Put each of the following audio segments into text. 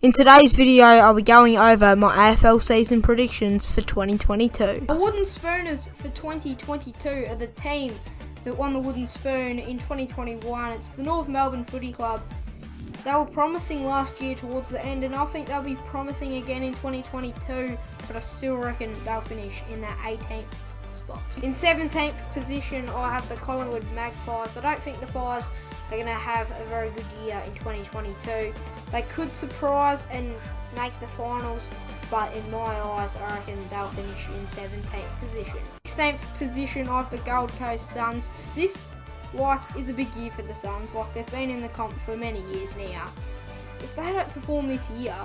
In today's video, I'll be going over my AFL season predictions for 2022. The Wooden Spooners for 2022 are the team that won the Wooden Spoon in 2021. It's the North Melbourne Footy Club. They were promising last year towards the end, and I think they'll be promising again in 2022, but I still reckon they'll finish in that 18th spot. In 17th position, I have the Collingwood Magpies. I don't think the Pies are going to have a very good year in 2022. They could surprise and make the finals, but in my eyes, I reckon they'll finish in 17th position. 16th position, I have the Gold Coast Suns. This is a big year for the Suns. They've been in the comp for many years now. If they don't perform this year,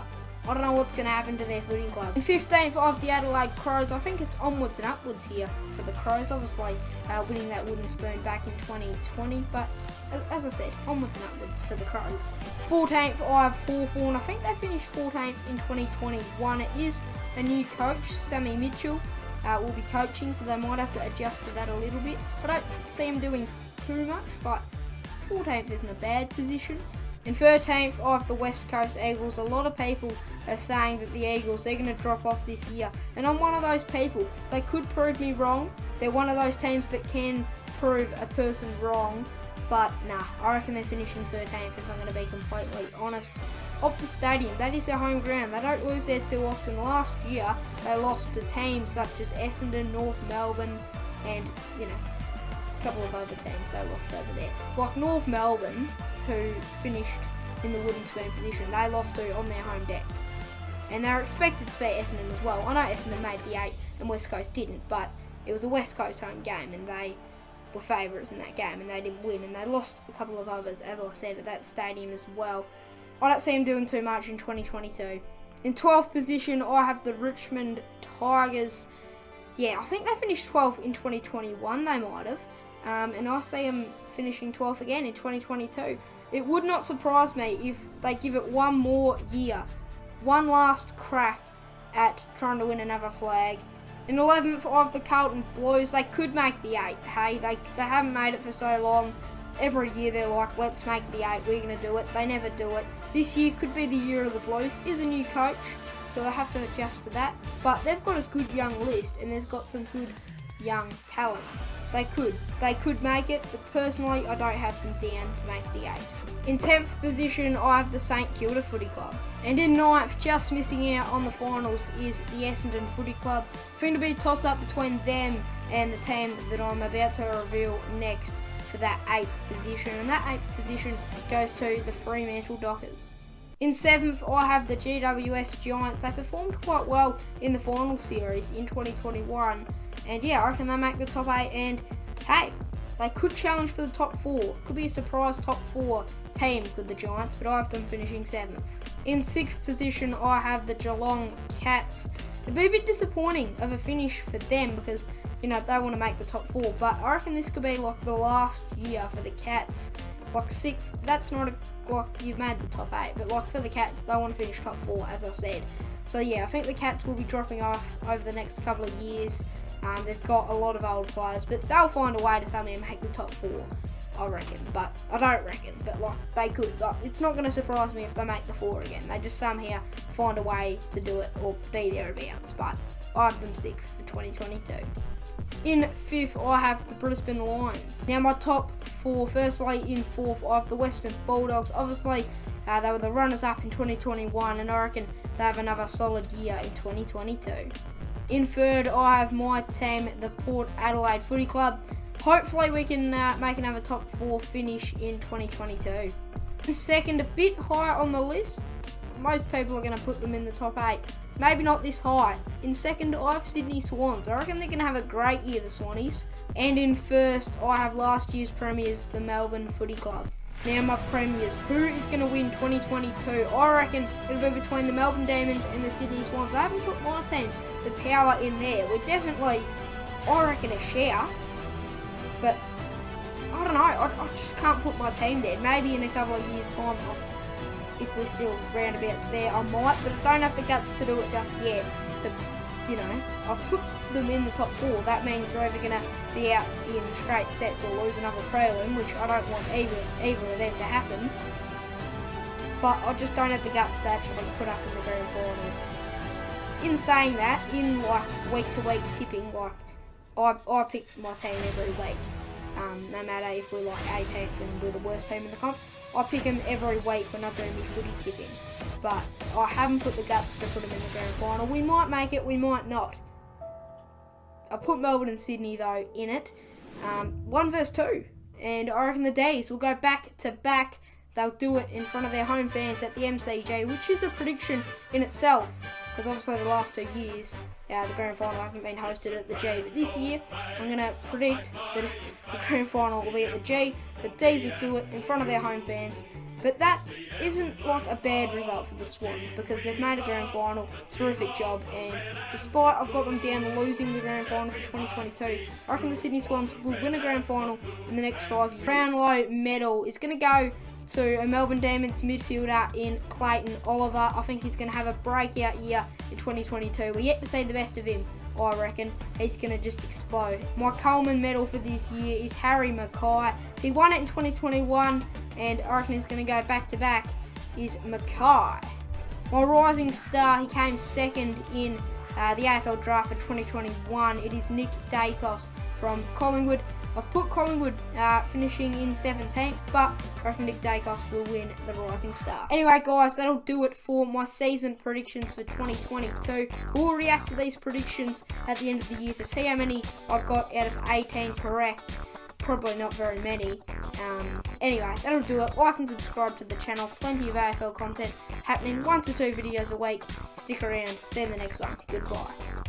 I don't know what's going to happen to their footy club. In 15th, I have the Adelaide Crows. I think it's onwards and upwards here for the Crows. Obviously, winning that Wooden Spoon back in 2020, but as I said, onwards and upwards for the Crows. 14th, I have Hawthorn. I think they finished 14th in 2021. It is a new coach, Sammy Mitchell, will be coaching, so they might have to adjust to that a little bit. I don't see him doing too much, but 14th isn't a bad position. In 13th, I have the West Coast Eagles. A lot of people are saying that the Eagles, they're going to drop off this year. And I'm one of those people. They could prove me wrong. They're one of those teams that can prove a person wrong. But nah, I reckon they're finishing 13th if I'm going to be completely honest. Optus Stadium, that is their home ground. They don't lose there too often. Last year, they lost to teams such as Essendon, North Melbourne, and, a couple of other teams they lost over there. Like North Melbourne, who finished in the Wooden Spoon position, they lost to on their home deck. And they're expected to beat Essendon as well. I know Essendon made the 8 and West Coast didn't, but it was a West Coast home game and they were favourites in that game and they didn't win, and they lost a couple of others, as I said, at that stadium as well. I don't see them doing too much in 2022. In 12th position, I have the Richmond Tigers. Yeah, I think they finished 12th in 2021, they might have. And I see them finishing 12th again in 2022. It would not surprise me if they give it one more year, one last crack at trying to win another flag. In 11th, I have the Carlton Blues. They could make the 8. Hey, they haven't made it for so long. Every year they're like, let's make the 8, we're going to do it. They never do it. This year could be the year of the Blues. Is a new coach, so they have to adjust to that. But they've got a good young list and they've got some good young talent. They could make it, but personally I don't have them down to make the 8. In 10th position, I have the St Kilda Footy Club. And in 9th, just missing out on the finals, is the Essendon Footy Club. Going to be tossed up between them and the team that I'm about to reveal next for that 8th position. And that 8th position goes to the Fremantle Dockers. In 7th, I have the GWS Giants. They performed quite well in the final series in 2021. And yeah, I reckon they make the top 8, and hey, they could challenge for the top 4. Could be a surprise top 4 team, could the Giants, but I have them finishing 7th. In 6th position, I have the Geelong Cats. It'd be a bit disappointing of a finish for them because, they want to make the top 4, but I reckon this could be like the last year for the Cats. Like 6th, that's not you've made the top 8, but for the Cats, they want to finish top 4, as I said. So yeah, I think the Cats will be dropping off over the next couple of years. They've got a lot of old players, but they'll find a way to somehow make the top 4, I reckon. But I don't reckon, but they could. It's not going to surprise me if they make the 4 again. They just somehow find a way to do it or be thereabouts. But I have them 6th for 2022. In 5th, I have the Brisbane Lions. Now my top 4, firstly in 4th, I have the Western Bulldogs. Obviously, they were the runners-up in 2021, and I reckon they have another solid year in 2022. In 3rd, I have my team, the Port Adelaide Footy Club. Hopefully we can make another top 4 finish in 2022. In 2nd, a bit higher on the list. Most people are going to put them in the top 8. Maybe not this high. In 2nd, I have Sydney Swans. I reckon they're going to have a great year, the Swannies. And in 1st, I have last year's premiers, the Melbourne Footy Club. Now my premiers, who is going to win 2022? I reckon it'll be between the Melbourne Demons and the Sydney Swans. I haven't put my team, the Power, in there. We're definitely, I reckon, a shout. But I don't know, I just can't put my team there. Maybe in a couple of years' time, if we're still roundabouts there, I might. But I don't have the guts to do it just yet. I've put them in the top 4. That means we're either going to be out in straight sets or lose another prelim, which I don't want either of them to happen. but I just don't have the guts to actually put us in the grand final. In saying that, in like week-to-week tipping, like I pick my team every week. No matter if we're like 18th and we're the worst team in the comp, I pick them every week when I do my footy tipping. But I haven't put the guts to put them in the grand final. We might make it, we might not. I put Melbourne and Sydney though in it, 1 versus 2, and I reckon the D's will go back to back. They'll do it in front of their home fans at the MCG, which is a prediction in itself, because obviously the last 2 years the grand final hasn't been hosted at the G, but this year I'm going to predict that the grand final will be at the G. The D's will do it in front of their home fans, but that isn't like a bad result for the Swans, because they've made a grand final, terrific job, and despite I've got them down to losing the grand final for 2022, I reckon the Sydney Swans will win a grand final in the next 5 years. Brownlow medal is going to go to a Melbourne Demons midfielder in Clayton Oliver. I think he's going to have a breakout year in 2022. We're yet to see the best of him, I reckon. He's going to just explode. My Coleman medal for this year is Harry Mackay. He won it in 2021, and I reckon he's going to go back-to-back, is Mackay. My rising star, he came second in the AFL draft for 2021. It is Nick Dacos from Collingwood. I've put Collingwood finishing in 17th, but I reckon Nick Dacos will win the Rising Star. Anyway, guys, that'll do it for my season predictions for 2022. We'll react to these predictions at the end of the year to see how many I got out of 18 correct. Probably not very many. Anyway, that'll do it. Like and subscribe to the channel. Plenty of AFL content happening, 1 to 2 videos a week. Stick around. See you in the next one. Goodbye.